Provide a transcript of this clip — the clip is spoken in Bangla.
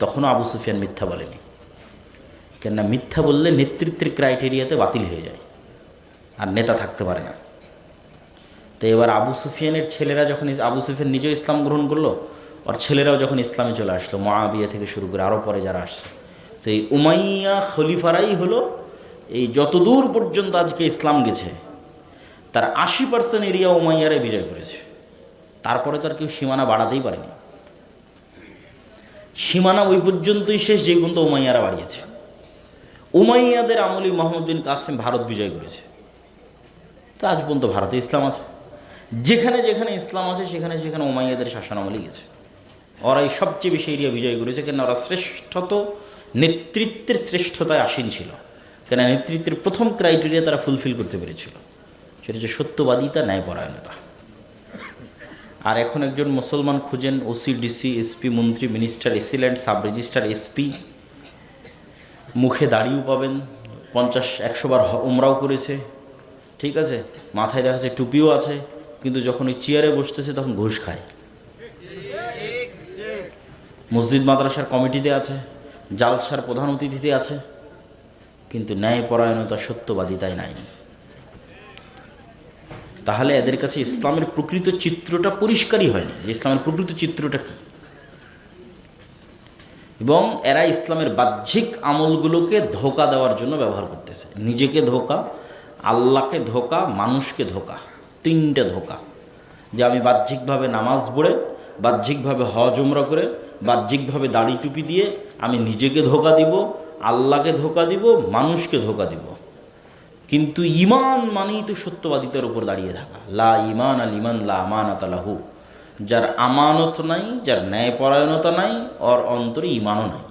তখনও আবু সুফিয়ান মিথ্যা বলেনি। কেননা মিথ্যা বললে নেতৃত্বের ক্রাইটেরিয়াতে বাতিল হয়ে যায়, আর নেতা থাকতে পারে না। তো এবার আবু সুফিয়ানের ছেলেরা যখন, আবু সুফিয়ান নিজেও ইসলাম গ্রহণ করলো, আর ছেলেরাও যখন ইসলামে চলে আসলো, মুআবিয়া থেকে শুরু করে আরও পরে যারা আসছে, তো এই উমাইয়া খলিফারাই হলো এই যতদূর পর্যন্ত আজকে ইসলাম গেছে তার 80% এরিয়া উমাইয়ারাই বিজয় করেছে। তারপরে তো আর কেউ সীমানা বাড়াতেই পারেনি। সীমানা ওই পর্যন্তই শেষ যে পর্যন্ত উমাইয়ারা বাড়িয়েছে। উমাইয়াদের আমলি মোহাম্মদ বিন কাসিম ভারত বিজয় করেছে, তো আজ পর্যন্ত ভারতে ইসলাম আছে। যেখানে যেখানে ইসলাম আছে সেখানে সেখানে উমাইয়াদের শাসনামলি গেছে। ওরাই সবচেয়ে বেশি এরিয়া বিজয় করেছে, কেন ওরা শ্রেষ্ঠত, নেতৃত্বের শ্রেষ্ঠতায় আসীন ছিল। কেন নেতৃত্বের প্রথম ক্রাইটেরিয়া তারা ফুলফিল করতে পেরেছিল, সেটা হচ্ছে সত্যবাদিতা, ন্যায়পরায়ণতা। আর এখন একজন মুসলমান খুঁজেন, ওসি, ডিসি, এসপি, মন্ত্রী, minister, AC land, sub registrar, SP, মুখে দাড়িও পাবেন, 50-100 বার উমরাও করেছে, ঠিক আছে, মাথায় দেখা যাচ্ছে টুপিও আছে, কিন্তু যখন ওই চেয়ারে বসতেছে তখন ঘুষ খায়। মসজিদ মাদ্রাসার কমিটিতে আছে, জালসার প্রধান অতিথিতে আছে, কিন্তু ন্যায়পরায়ণতা, সত্যবাদিতাই নাই। তাহলে এদের কাছে ইসলামের প্রকৃত চিত্রটা পরিষ্কারই হয়নি, যে ইসলামের প্রকৃত চিত্রটা কী। এবং এরা ইসলামের বাহ্যিক আমলগুলোকে ধোঁকা দেওয়ার জন্য ব্যবহার করতেছে। নিজেকে ধোঁকা, আল্লাহকে ধোঁকা, মানুষকে ধোঁকা, 3টে ধোঁকা। যে আমি বাহ্যিকভাবে নামাজ পড়ে, বাহ্যিকভাবে হজ উমরা করে, বাহ্যিকভাবে দাড়ি টুপি দিয়ে আমি নিজেকে ধোঁকা দিব, আল্লাহকে ধোঁকা দিব, মানুষকে ধোঁকা দিব। কিন্তু ঈমান মানেই তো সত্যবাদিতার উপর দাঁড়িয়ে থাকা। লা ঈমান আল ঈমান লা আমানাত লাহু। যার আমানত নাই, যার ন্যায়পরায়ণতা নাই, ওর অন্তরে ঈমানও নাই।